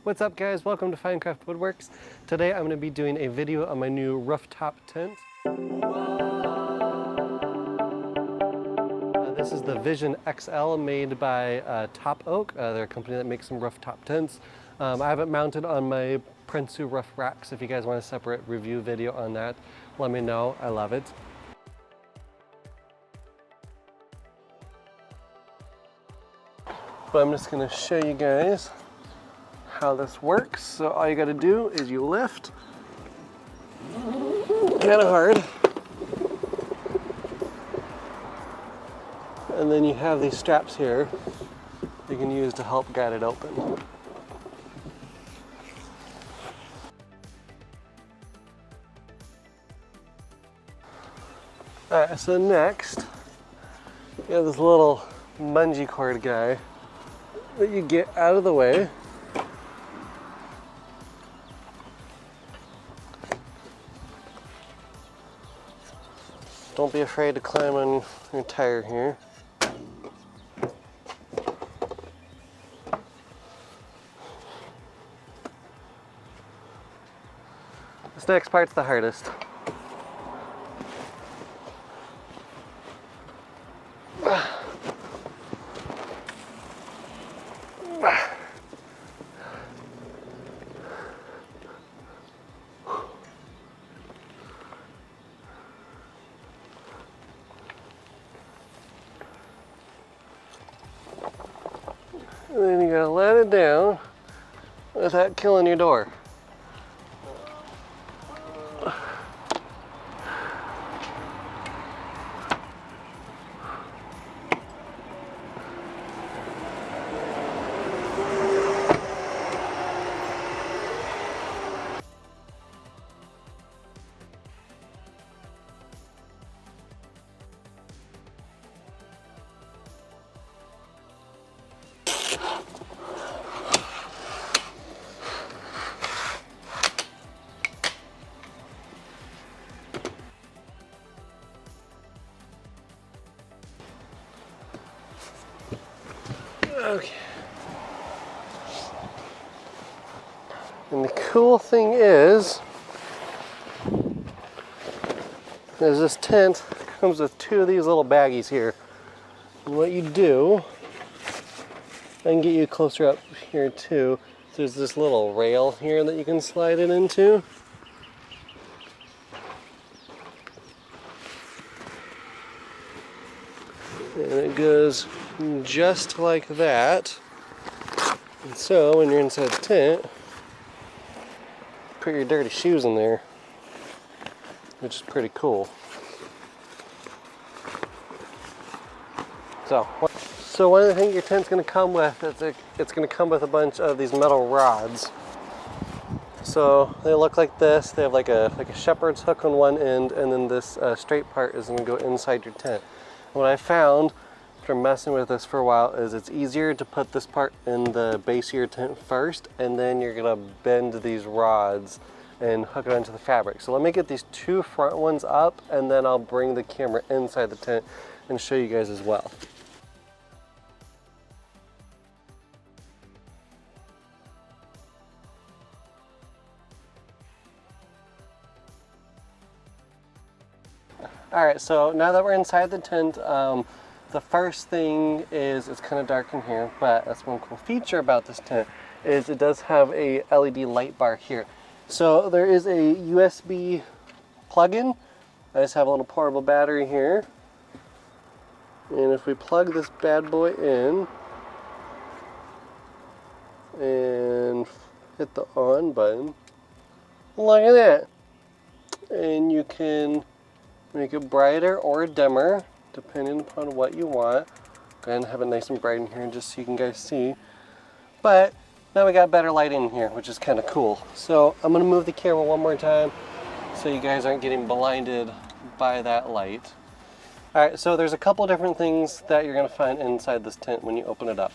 What's up guys, welcome to Finecraft Woodworks. Today I'm going to be doing a video on my new rooftop tent. This is the Vision XL made by Topoak. They're a company that makes some rooftop tents. I have it mounted on my Prinsu roof racks. If you guys want a separate review video on that, let me know. I love it. But I'm just going to show you guys how this works. So all you got to do is you lift, kind of hard, and then you have these straps here you can use to help guide it open. Alright, so next you have this little bungee cord guy that you get out of the way. Don't be afraid to climb on your tire here. This next part's the hardest. And then you gotta let it down without killing your door. Okay. And the cool thing is this tent comes with two of these little baggies here. And what you do, I can get you closer up here too. There's this little rail here that you can slide it into. And it goes just like that. And so when you're inside the tent, put your dirty shoes in there, which is pretty cool. So one of the things your tent's going to come with is it's going to come with a bunch of these metal rods. So they look like this. They have like a shepherd's hook on one end, and then this straight part is going to go inside your tent. What I found after messing with this for a while is it's easier to put this part in the base of your tent first, and then you're gonna bend these rods and hook it onto the fabric. So let me get these two front ones up, and then I'll bring the camera inside the tent and show you guys as well. All right, so now that we're inside the tent, the first thing is it's kind of dark in here, but that's one cool feature about this tent is it does have a LED light bar here. So there is a USB plug-in. I just have a little portable battery here. And if we plug this bad boy in and hit the on button, look at that. And you can make it brighter or dimmer, depending upon what you want. Go ahead and have it nice and bright in here just so you can guys see. But now we got better light in here, which is kind of cool. So I'm gonna move the camera one more time so you guys aren't getting blinded by that light. All right, so there's a couple different things that you're gonna find inside this tent when you open it up.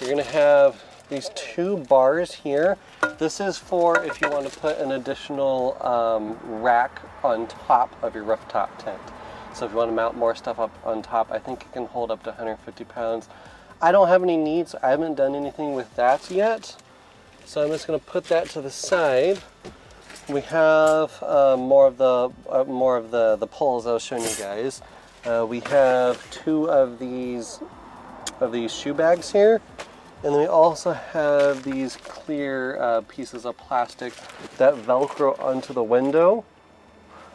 You're gonna have these two bars here. This is for if you want to put an additional rack on top of your rooftop tent. So if you want to mount more stuff up on top, I think it can hold up to 150 pounds. I don't have any needs. I haven't done anything with that yet. So I'm just going to put that to the side. We have more of the poles I was showing you guys. We have 2 of these shoe bags here, and then we also have these clear pieces of plastic that Velcro onto the window.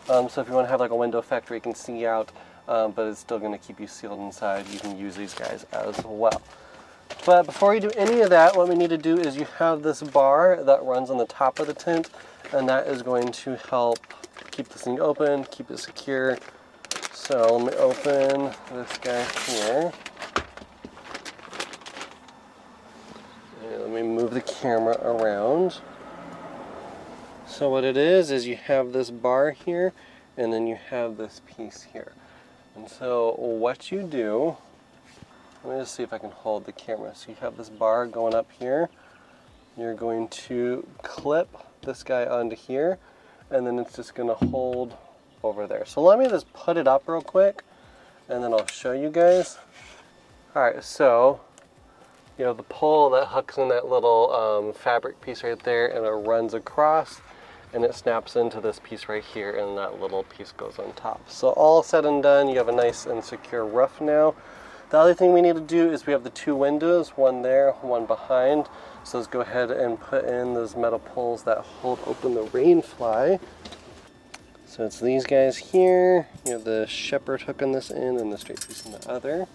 So if you want to have like a window effect where you can see out, but it's still going to keep you sealed inside, you can use these guys as well. But before you do any of that, what we need to do is you have this bar that runs on the top of the tent, and that is going to help keep this thing open, keep it secure. So let me open this guy here. And let me move the camera around. So what it is you have this bar here, and then you have this piece here. And so what you do, let me just see if I can hold the camera. So you have this bar going up here. You're going to clip this guy onto here, and then it's just going to hold over there. So let me just put it up real quick, and then I'll show you guys. Alright, so you have the pole that hooks in that little fabric piece right there, and it runs across, and it snaps into this piece right here, and that little piece goes on top. So all said and done, you have a nice and secure roof now. The other thing we need to do is we have the 2 windows, one there, one behind. So let's go ahead and put in those metal poles that hold open the rain fly. So it's these guys here. You have the shepherd hook on this end and the straight piece on the other.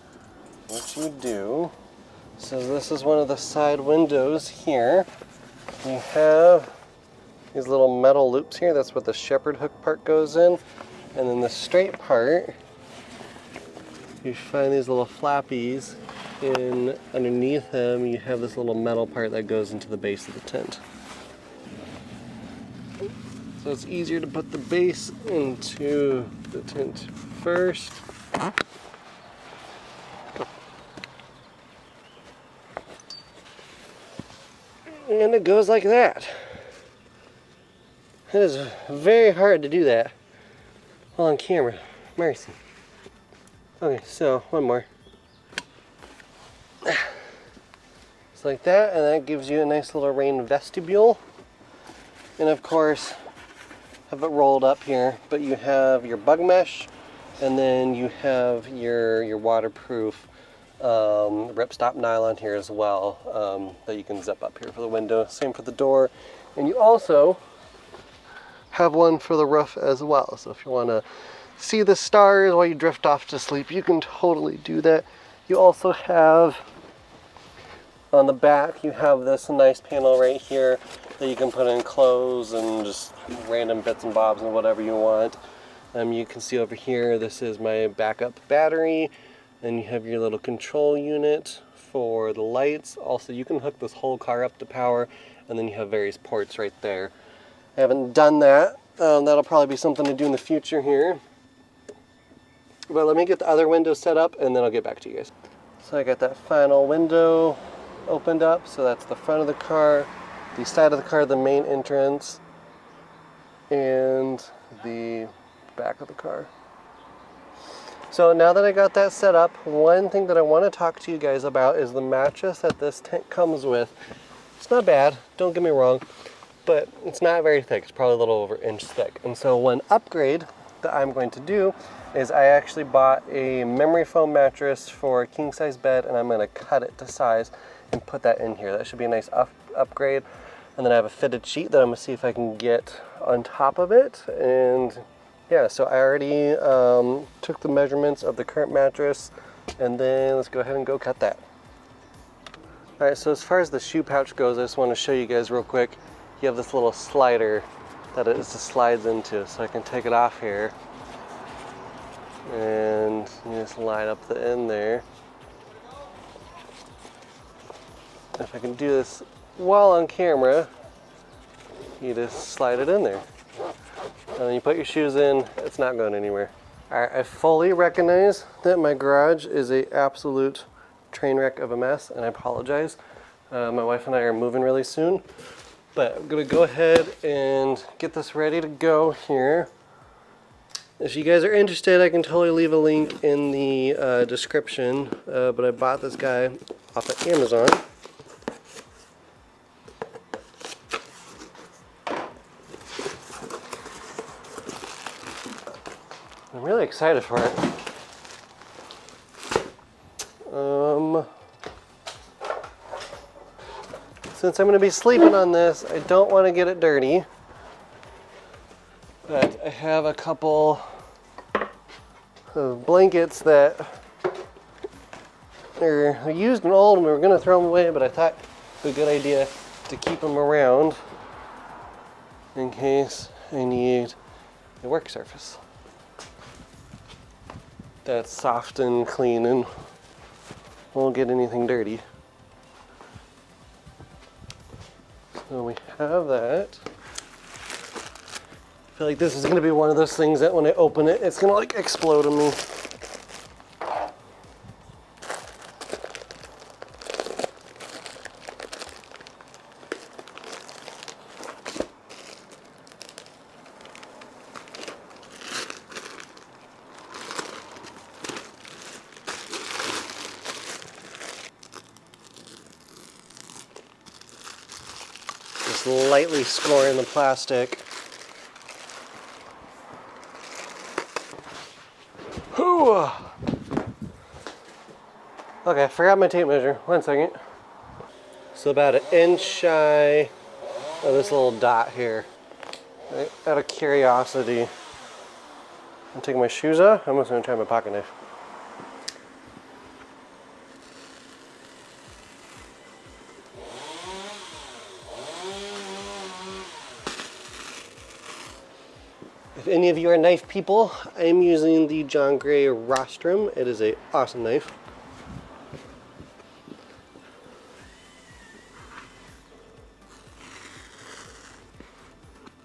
What you do, so this is one of the side windows here. You have these little metal loops here. That's what the shepherd hook part goes in. And then the straight part, you find these little flappies, and underneath them you have this little metal part that goes into the base of the tent. So it's easier to put the base into the tent first. And it goes like that. It is very hard to do that on camera. Mercy. Okay, so one more. Just like that, and that gives you a nice little rain vestibule. And of course, have it rolled up here, but you have your bug mesh, and then you have your waterproof ripstop nylon here as well, that you can zip up here for the window. Same for the door. And you also have one for the roof as well. So if you want to see the stars while you drift off to sleep, you can totally do that. You also have on the back, you have this nice panel right here that you can put in clothes and just random bits and bobs and whatever you want. You can see over here, this is my backup battery, and you have your little control unit for the lights. Also, you can hook this whole car up to power, and then you have various ports right there. I haven't done that. That'll probably be something to do in the future here. But let me get the other window set up, and then I'll get back to you guys. So I got that final window opened up. So that's the front of the car, the side of the car, the main entrance, and the back of the car. So now that I got that set up, one thing that I want to talk to you guys about is the mattress that this tent comes with. It's not bad, don't get me wrong, but it's not very thick. It's probably a little over an inch thick. And so one upgrade that I'm going to do is I actually bought a memory foam mattress for a king size bed, and I'm going to cut it to size and put that in here. That should be a nice upgrade. And then I have a fitted sheet that I'm going to see if I can get on top of it. And yeah, so I already took the measurements of the current mattress, and then let's go ahead and go cut that. Alright, so as far as the shoe pouch goes, I just want to show you guys real quick. You have this little slider that it just slides into, so I can take it off here. And you just line up the end there. If I can do this while on camera, you just slide it in there. And then you put your shoes in, it's not going anywhere. Alright, I fully recognize that my garage is an absolute train wreck of a mess, and I apologize. My wife and I are moving really soon, but I'm gonna go ahead and get this ready to go here. If you guys are interested, I can totally leave a link in the description, but I bought this guy off of Amazon. I'm really excited for it. Since I'm going to be sleeping on this, I don't want to get it dirty. But I have a couple of blankets that are used and old and we were going to throw them away, but I thought it would be a good idea to keep them around in case I need a work surface that's soft and clean and won't get anything dirty. So we have that. I feel like this is going to be one of those things that when I open it, it's going to like explode on me. Just lightly scoring the plastic. Whew. Okay, I forgot my tape measure. 1 second. So about 1 inch shy of this little dot here. Right? Out of curiosity, I'm taking my shoes off. I'm just gonna try my pocket knife. If any of you are knife people, I'm using the John Gray Rostrum. It is an awesome knife.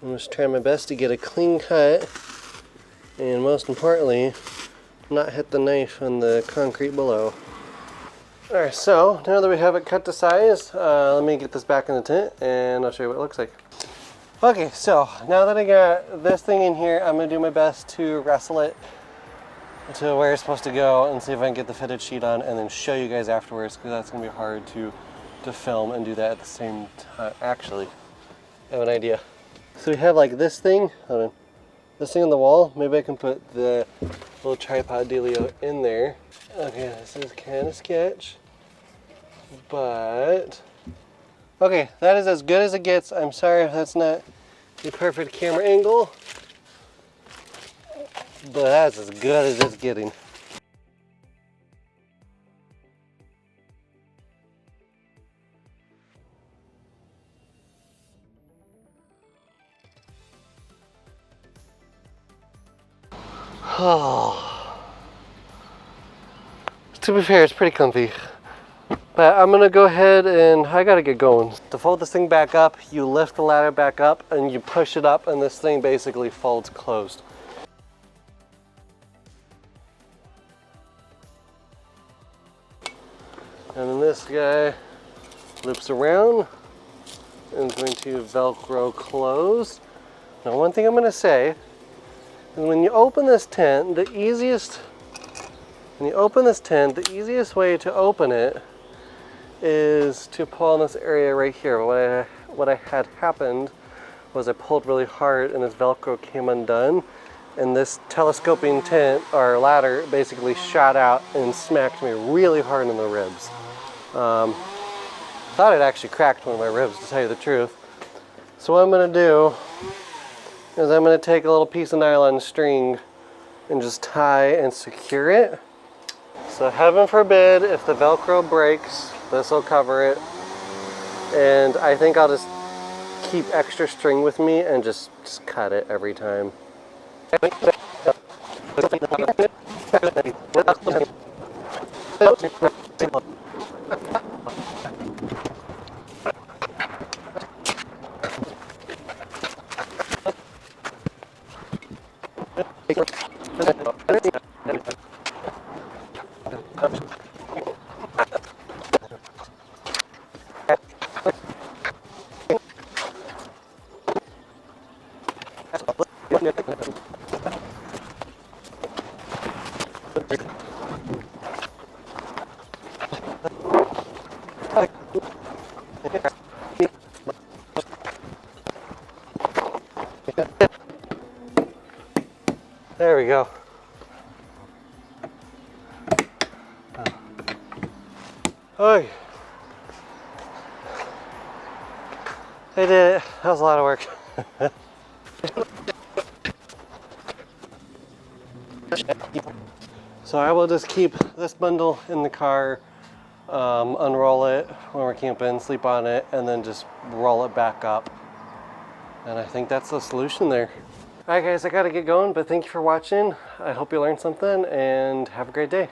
I'm just trying my best to get a clean cut, and most importantly, not hit the knife on the concrete below. Alright, so now that we have it cut to size, let me get this back in the tent and I'll show you what it looks like. Okay, so now that I got this thing in here, I'm going to do my best to wrestle it to where it's supposed to go and see if I can get the fitted sheet on and then show you guys afterwards, because that's going to be hard to film and do that at the same time. Actually, I have an idea. So we have like this thing, hold on, this thing on the wall. Maybe I can put the little tripod dealio in there. Okay, this is kind of sketch, but okay, that is as good as it gets. I'm sorry if that's not the perfect camera angle, but that's as good as it's getting. Oh. To be fair, it's pretty comfy. But I'm gonna go ahead and I gotta get going. To fold this thing back up, you lift the ladder back up and you push it up and this thing basically folds closed. And then this guy loops around and is going to Velcro close. Now one thing I'm gonna say is when you open this tent, the easiest way to open it is to pull on this area right here. What I had happened was I pulled really hard and this Velcro came undone, and this telescoping tent or ladder basically shot out and smacked me really hard in the ribs. Thought it actually cracked one of my ribs, to tell you the truth. So what I'm gonna do is I'm gonna take a little piece of nylon string and just tie and secure it. So heaven forbid if the Velcro breaks, this will cover it. And I think I'll just keep extra string with me and just cut it every time. There we go. Okay. I did it. That was a lot of work. So I will just keep this bundle in the car, unroll it when we're camping, sleep on it, and then just roll it back up. And I think that's the solution there. All right guys, I gotta get going, but thank you for watching. I hope you learned something and have a great day.